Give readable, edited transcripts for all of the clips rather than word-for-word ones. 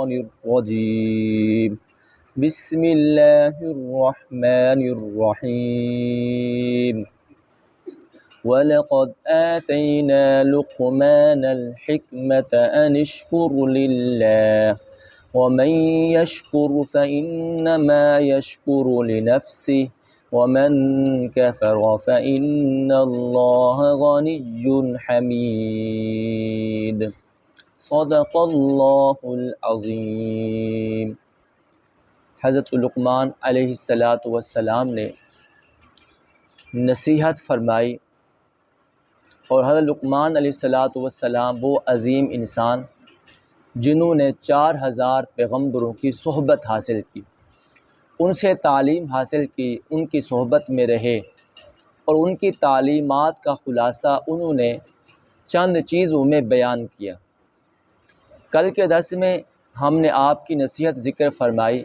الرجيم بسم الله الرحمن الرحيم وَلَقَدْ آتَيْنَا لُقْمَانَ الْحِكْمَةَ أَنِ اشْكُرْ لِلَّهِ وَمَنْ يَشْكُرْ فَإِنَّمَا يَشْكُرُ لِنَفْسِهِ وَمَنْ كَفَرَ فَإِنَّ اللَّهَ غَنِيٌّ حَمِيدٌ صدق اللہ العظیم۔ حضرت لقمان علیہ السلام نے نصیحت فرمائی، اور حضرت لقمان علیہ السلام وہ عظیم انسان جنہوں نے 4000 پیغمبروں کی صحبت حاصل کی، ان سے تعلیم حاصل کی، ان کی صحبت میں رہے، اور ان کی تعلیمات کا خلاصہ انہوں نے چند چیزوں میں بیان کیا۔ کل کے درس میں ہم نے آپ کی نصیحت ذکر فرمائی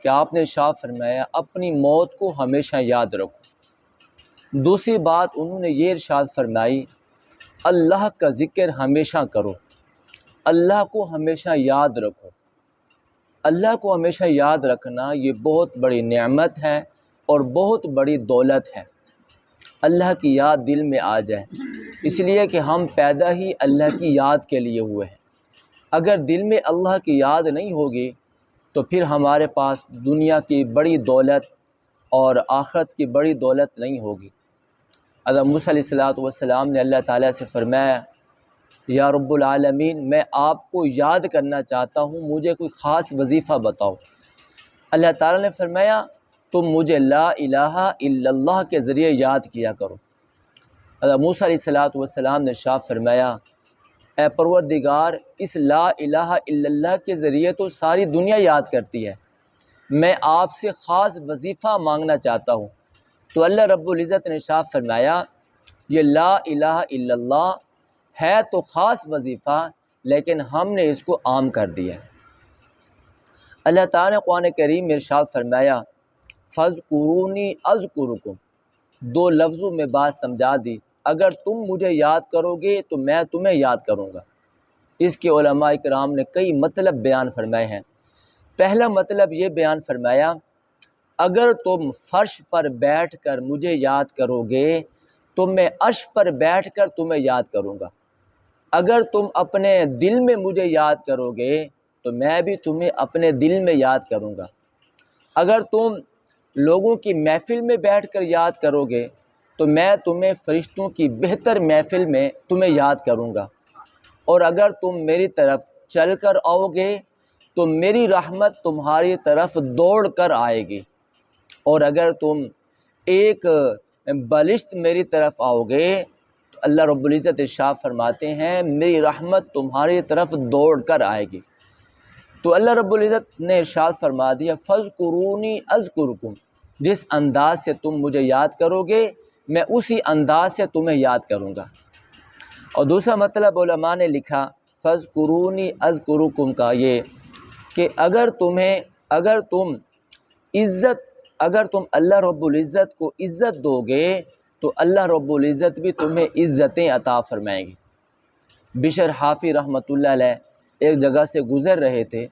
کہ آپ نے ارشاد فرمایا اپنی موت کو ہمیشہ یاد رکھو۔ دوسری بات انہوں نے یہ ارشاد فرمائی اللہ کا ذکر ہمیشہ کرو، اللہ کو ہمیشہ یاد رکھو۔ اللہ کو ہمیشہ یاد رکھنا یہ بہت بڑی نعمت ہے اور بہت بڑی دولت ہے۔ اللہ کی یاد دل میں آ جائے، اس لیے کہ ہم پیدا ہی اللہ کی یاد کے لیے ہوئے ہیں۔ اگر دل میں اللہ کی یاد نہیں ہوگی تو پھر ہمارے پاس دنیا کی بڑی دولت اور آخرت کی بڑی دولت نہیں ہوگی۔ حضرت موسیٰ علیہ السلام نے اللہ تعالیٰ سے فرمایا یا رب العالمین میں آپ کو یاد کرنا چاہتا ہوں، مجھے کوئی خاص وظیفہ بتاؤ۔ اللہ تعالیٰ نے فرمایا تم مجھے لا الہ الا اللہ کے ذریعے یاد کیا کرو۔ حضرت موسیٰ علیہ السلام نے ارشاد فرمایا اے پروردگار اس لا الہ الا اللہ کے ذریعے تو ساری دنیا یاد کرتی ہے، میں آپ سے خاص وظیفہ مانگنا چاہتا ہوں۔ تو اللہ رب العزت نے ارشاد فرمایا یہ لا الہ الا اللہ ہے تو خاص وظیفہ، لیکن ہم نے اس کو عام کر دیا۔ اللہ تعالیٰ نے قرآن کریم میں ارشاد فرمایا فَاذْكُرُونِي أَذْكُرُكُمْ، دو لفظوں میں بات سمجھا دی، اگر تم مجھے یاد کرو گے تو میں تمہیں یاد کروں گا۔ اس کے علماء کرام نے کئی مطلب بیان فرمائے ہیں۔ پہلا مطلب یہ بیان فرمایا اگر تم فرش پر بیٹھ کر مجھے یاد کرو گے تو میں عرش پر بیٹھ کر تمہیں یاد کروں گا۔ اگر تم اپنے دل میں مجھے یاد کرو گے تو میں بھی تمہیں اپنے دل میں یاد کروں گا۔ اگر تم لوگوں کی محفل میں بیٹھ کر یاد کرو گے تو میں تمہیں فرشتوں کی بہتر محفل میں تمہیں یاد کروں گا۔ اور اگر تم میری طرف چل کر آؤ گے تو میری رحمت تمہاری طرف دوڑ کر آئے گی، اور اگر تم ایک بالشت میری طرف آؤ گے تو اللہ رب العزت ارشاد فرماتے ہیں میری رحمت تمہاری طرف دوڑ کر آئے گی۔ تو اللہ رب العزت نے ارشاد فرما دیا فَاذْكُرُونِي أَذْكُرُكُمْ، جس انداز سے تم مجھے یاد کرو گے میں اسی انداز سے تمہیں یاد کروں گا۔ اور دوسرا مطلب علماء نے لکھا فَاذْكُرُونِي أَذْكُرُكُمْ کا یہ کہ اگر تم اللہ رب العزت کو عزت دو گے تو اللہ رب العزت بھی تمہیں عزتیں عطا فرمائیں گے۔ بشر حافی رحمۃ اللہ علیہ ایک جگہ سے گزر رہے تھے،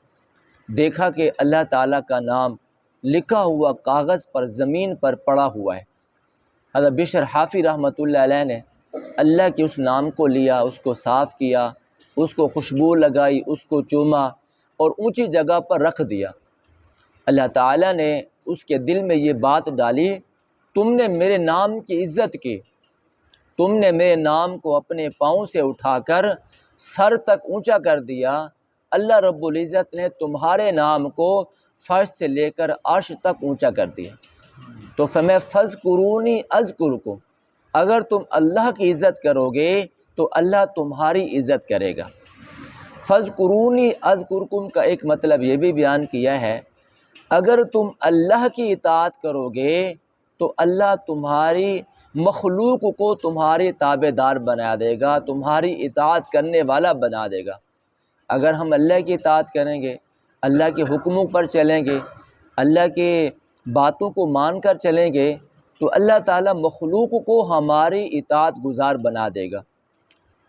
دیکھا کہ اللہ تعالیٰ کا نام لکھا ہوا کاغذ پر زمین پر پڑا ہوا ہے۔ حضرت بشر حافی رحمۃ اللہ علیہ نے اللہ کے اس نام کو لیا، اس کو صاف کیا، اس کو خوشبو لگائی، اس کو چوما اور اونچی جگہ پر رکھ دیا۔ اللہ تعالیٰ نے اس کے دل میں یہ بات ڈالی تم نے میرے نام کی عزت کی، تم نے میرے نام کو اپنے پاؤں سے اٹھا کر سر تک اونچا کر دیا، اللہ رب العزت نے تمہارے نام کو فرش سے لے کر عرش تک اونچا کر دیا۔ تو فرمایا فَاذْكُرُونِي أَذْكُرُكُمْ، اگر تم اللہ کی عزت کرو گے تو اللہ تمہاری عزت کرے گا۔ فَاذْكُرُونِي أَذْكُرُكُمْ کا ایک مطلب یہ بھی بیان کیا ہے اگر تم اللہ کی اطاعت کرو گے تو اللہ تمہاری مخلوق کو تمہاری تابع دار بنا دے گا، تمہاری اطاعت کرنے والا بنا دے گا۔ اگر ہم اللہ کی اطاعت کریں گے، اللہ کے حکموں پر چلیں گے، اللہ کے باتوں کو مان کر چلیں گے تو اللہ تعالیٰ مخلوق کو ہماری اطاعت گزار بنا دے گا۔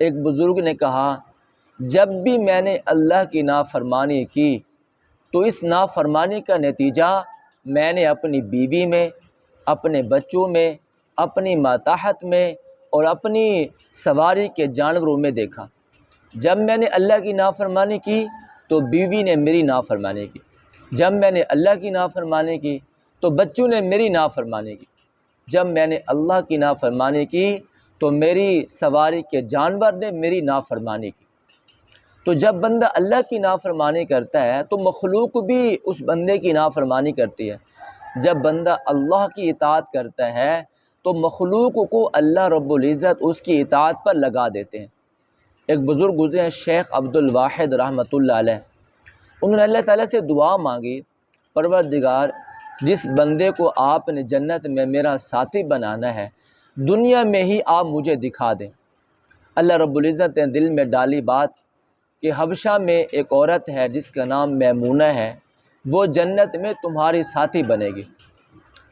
ایک بزرگ نے کہا جب بھی میں نے اللہ کی نافرمانی کی تو اس نافرمانی کا نتیجہ میں نے اپنی بیوی میں، اپنے بچوں میں، اپنی ماتحت میں اور اپنی سواری کے جانوروں میں دیکھا۔ جب میں نے اللہ کی نافرمانی کی تو بیوی نے میری نافرمانی کی، جب میں نے اللہ کی نافرمانی کی تو بچوں نے میری نافرمانی کی، جب میں نے اللہ کی نافرمانی کی تو میری سواری کے جانور نے میری نافرمانی کی۔ تو جب بندہ اللہ کی نافرمانی کرتا ہے تو مخلوق بھی اس بندے کی نافرمانی کرتی ہے۔ جب بندہ اللہ کی اطاعت کرتا ہے تو مخلوق کو اللہ رب العزت اس کی اطاعت پر لگا دیتے ہیں۔ ایک بزرگ گزرے ہیں شیخ عبد الواحد رحمۃ اللہ علیہ، انہوں نے اللہ تعالیٰ سے دعا مانگی، پروردگار جس بندے کو آپ نے جنت میں میرا ساتھی بنانا ہے دنیا میں ہی آپ مجھے دکھا دیں۔ اللہ رب العزت نے دل میں ڈالی بات کہ حبشہ میں ایک عورت ہے جس کا نام میمونہ ہے، وہ جنت میں تمہاری ساتھی بنے گی۔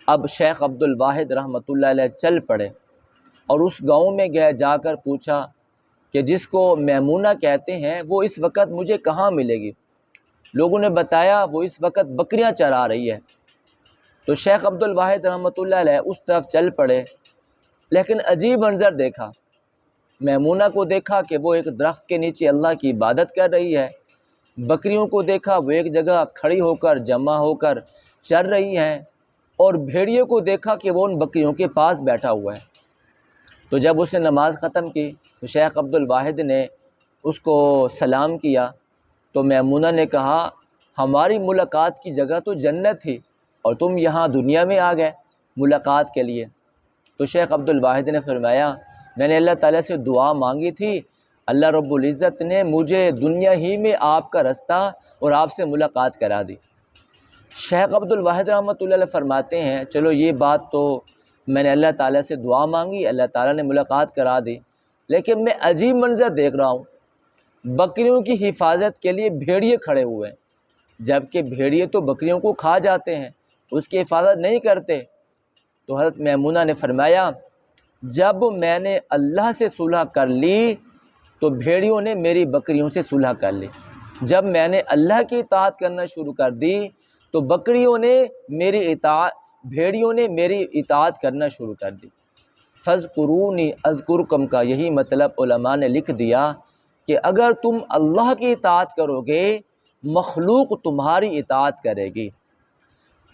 اب شیخ عبد الواحد رحمۃ اللہ علیہ چل پڑے اور اس گاؤں میں گئے، جا کر پوچھا کہ جس کو میمونہ کہتے ہیں وہ اس وقت مجھے کہاں ملے گی؟ لوگوں نے بتایا وہ اس وقت بکریاں چرا رہی ہے۔ تو شیخ عبد الواحد رحمۃ اللہ علیہ اس طرف چل پڑے، لیکن عجیب منظر دیکھا۔ میمونہ کو دیکھا کہ وہ ایک درخت کے نیچے اللہ کی عبادت کر رہی ہے، بکریوں کو دیکھا وہ ایک جگہ کھڑی ہو کر جمع ہو کر چر رہی ہیں، اور بھیڑیے کو دیکھا کہ وہ ان بکریوں کے پاس بیٹھا ہوا ہے۔ تو جب اس نے نماز ختم کی تو شیخ عبد الواحد نے اس کو سلام کیا، تو میمونہ نے کہا ہماری ملاقات کی جگہ تو جنت تھی اور تم یہاں دنیا میں آ گئے ملاقات کے لیے۔ تو شیخ عبد الواحد نے فرمایا میں نے اللہ تعالیٰ سے دعا مانگی تھی، اللہ رب العزت نے مجھے دنیا ہی میں آپ کا رستہ اور آپ سے ملاقات کرا دی۔ شیخ عبد الواحد رحمۃ اللہ علیہ فرماتے ہیں چلو یہ بات تو میں نے اللہ تعالیٰ سے دعا مانگی، اللہ تعالیٰ نے ملاقات کرا دی، لیکن میں عجیب منظر دیکھ رہا ہوں، بکریوں کی حفاظت کے لیے بھیڑیے کھڑے ہوئے ہیں، جبکہ بھیڑیے تو بکریوں کو کھا جاتے ہیں، اس کی حفاظت نہیں کرتے۔ تو حضرت میمونہ نے فرمایا جب میں نے اللہ سے صلح کر لی تو بھیڑیوں نے میری بکریوں سے صلح کر لی، جب میں نے اللہ کی اطاعت کرنا شروع کر دی تو بھیڑیوں نے میری اطاعت کرنا شروع کر دی۔ فَاذْكُرُونِي أَذْكُرْكُمْ کا یہی مطلب علماء نے لکھ دیا کہ اگر تم اللہ کی اطاعت کرو گے مخلوق تمہاری اطاعت کرے گی۔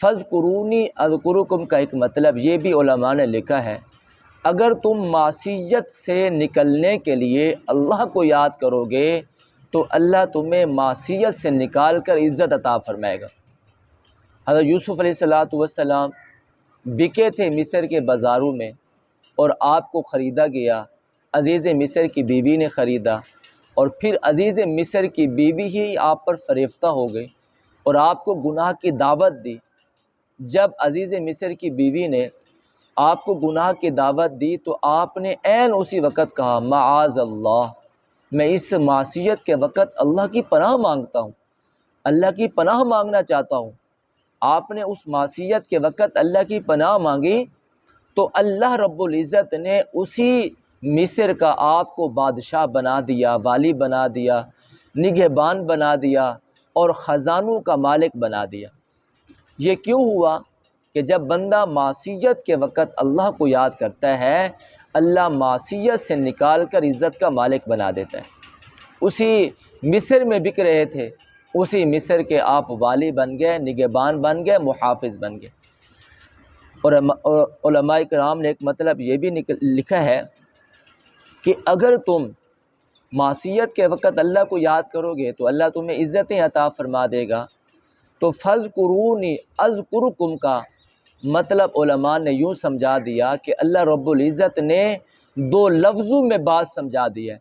فَاذْكُرُونِي أَذْكُرْكُمْ کا ایک مطلب یہ بھی علماء نے لکھا ہے اگر تم معصیت سے نکلنے کے لیے اللہ کو یاد کرو گے تو اللہ تمہیں معصیت سے نکال کر عزت عطا فرمائے گا۔ حضرت یوسف علیہ السلام بکے تھے مصر کے بازاروں میں اور آپ کو خریدا گیا، عزیز مصر کی بیوی نے خریدا اور پھر عزیز مصر کی بیوی ہی آپ پر فریفتہ ہو گئی اور آپ کو گناہ کی دعوت دی۔ جب عزیز مصر کی بیوی نے آپ کو گناہ کی دعوت دی تو آپ نے عین اسی وقت کہا معاذ اللہ، میں اس معصیت کے وقت اللہ کی پناہ مانگتا ہوں، اللہ کی پناہ مانگنا چاہتا ہوں۔ آپ نے اس معصیت کے وقت اللہ کی پناہ مانگی تو اللہ رب العزت نے اسی مصر کا آپ کو بادشاہ بنا دیا، والی بنا دیا، نگہبان بنا دیا اور خزانوں کا مالک بنا دیا۔ یہ کیوں ہوا کہ جب بندہ معصیت کے وقت اللہ کو یاد کرتا ہے اللہ معصیت سے نکال کر عزت کا مالک بنا دیتا ہے۔ اسی مصر میں بک رہے تھے، اسی مصر کے آپ والی بن گئے، نگہبان بن گئے، محافظ بن گئے۔ اور علماء کرام نے ایک مطلب یہ بھی لکھا ہے کہ اگر تم معصیت کے وقت اللہ کو یاد کرو گے تو اللہ تمہیں عزتیں عطا فرما دے گا۔ تو فَاذْكُرُونِي أَذْكُرْكُمْ کا مطلب علماء نے یوں سمجھا دیا کہ اللہ رب العزت نے دو لفظوں میں بات سمجھا دی ہے۔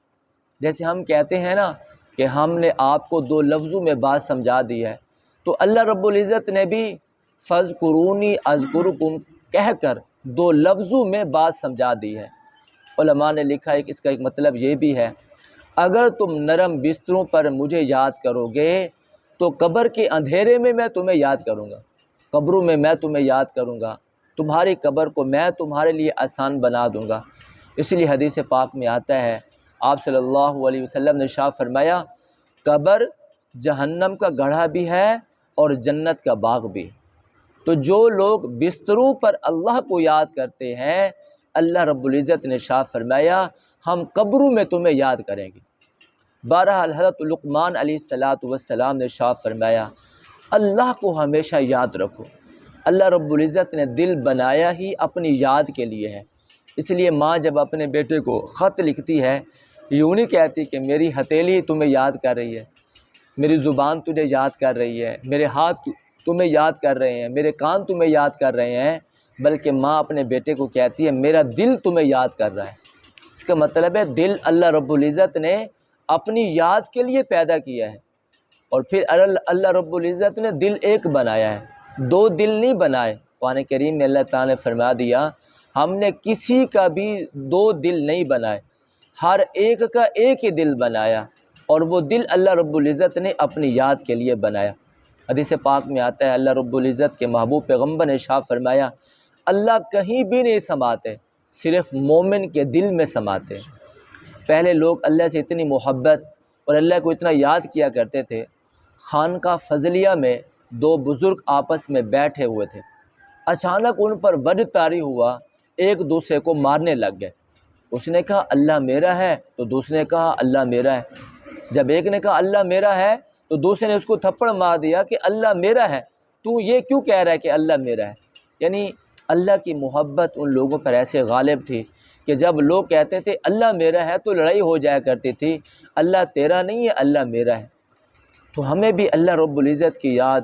جیسے ہم کہتے ہیں نا کہ ہم نے آپ کو دو لفظوں میں بات سمجھا دی ہے، تو اللہ رب العزت نے بھی فَاذْكُرُونِي أَذْكُرْكُمْ کہہ کر دو لفظوں میں بات سمجھا دی ہے۔ علماء نے لکھا ہے کہ اس کا ایک مطلب یہ بھی ہے اگر تم نرم بستروں پر مجھے یاد کرو گے تو قبر کے اندھیرے میں تمہیں یاد کروں گا، قبروں میں تمہیں یاد کروں گا، تمہاری قبر کو میں تمہارے لیے آسان بنا دوں گا۔ اس لیے حدیث پاک میں آتا ہے آپ صلی اللہ علیہ وسلم نے ارشاد فرمایا قبر جہنم کا گڑھا بھی ہے اور جنت کا باغ بھی۔ تو جو لوگ بستروں پر اللہ کو یاد کرتے ہیں، اللہ رب العزت نے ارشاد فرمایا ہم قبروں میں تمہیں یاد کریں گے۔ بہرحال حضرت لقمان علیہ السلام نے ارشاد فرمایا اللہ کو ہمیشہ یاد رکھو۔ اللہ رب العزت نے دل بنایا ہی اپنی یاد کے لیے ہے، اس لیے ماں جب اپنے بیٹے کو خط لکھتی ہے یوں نہیں کہتی کہ میری ہتھیلی تمہیں یاد کر رہی ہے، میری زبان تجھے یاد کر رہی ہے، میرے ہاتھ تمہیں یاد کر رہے ہیں، میرے کان تمہیں یاد کر رہے ہیں، بلکہ ماں اپنے بیٹے کو کہتی ہے میرا دل تمہیں یاد کر رہا ہے۔ اس کا مطلب ہے دل اللہ رب العزت نے اپنی یاد کے لیے پیدا کیا ہے، اور پھر اللہ رب العزت نے دل ایک بنایا ہے، دو دل نہیں بنائے۔ قرآن کریم میں اللہ تعالیٰ نے فرما دیا ہم نے کسی کا بھی دو دل نہیں بنائے، ہر ایک کا ایک ہی دل بنایا، اور وہ دل اللہ رب العزت نے اپنی یاد کے لیے بنایا۔ حدیث پاک میں آتا ہے اللہ رب العزت کے محبوب پیغمبر نے ارشاد فرمایا اللہ کہیں بھی نہیں سماتے، صرف مومن کے دل میں سماتے ہیں۔ پہلے لوگ اللہ سے اتنی محبت اور اللہ کو اتنا یاد کیا کرتے تھے، خانقاہ فضلیہ میں دو بزرگ آپس میں بیٹھے ہوئے تھے، اچانک ان پر وجد طاری ہوا، ایک دوسرے کو مارنے لگ گئے۔ اس نے کہا اللہ میرا ہے تو دوسرے نے کہا اللہ میرا ہے۔ جب ایک نے کہا اللہ میرا ہے تو دوسرے نے اس کو تھپڑ مار دیا کہ اللہ میرا ہے، تو یہ کیوں کہہ رہا ہے کہ اللہ میرا ہے؟ یعنی اللہ کی محبت ان لوگوں پر ایسے غالب تھی کہ جب لوگ کہتے تھے اللہ میرا ہے تو لڑائی ہو جایا کرتی تھی، اللہ تیرا نہیں ہے اللہ میرا ہے۔ تو ہمیں بھی اللہ رب العزت کی یاد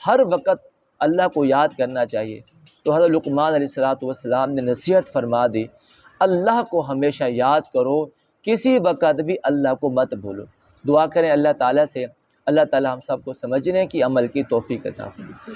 ہر وقت اللہ کو یاد کرنا چاہیے۔ تو حضرت لقمان علیہ السلام نے نصیحت فرما دی اللہ کو ہمیشہ یاد کرو، کسی وقت بھی اللہ کو مت بھولو۔ دعا کریں اللہ تعالیٰ سے اللہ تعالیٰ ہم سب کو سمجھنے کی عمل کی توفیق عطا فرمائے۔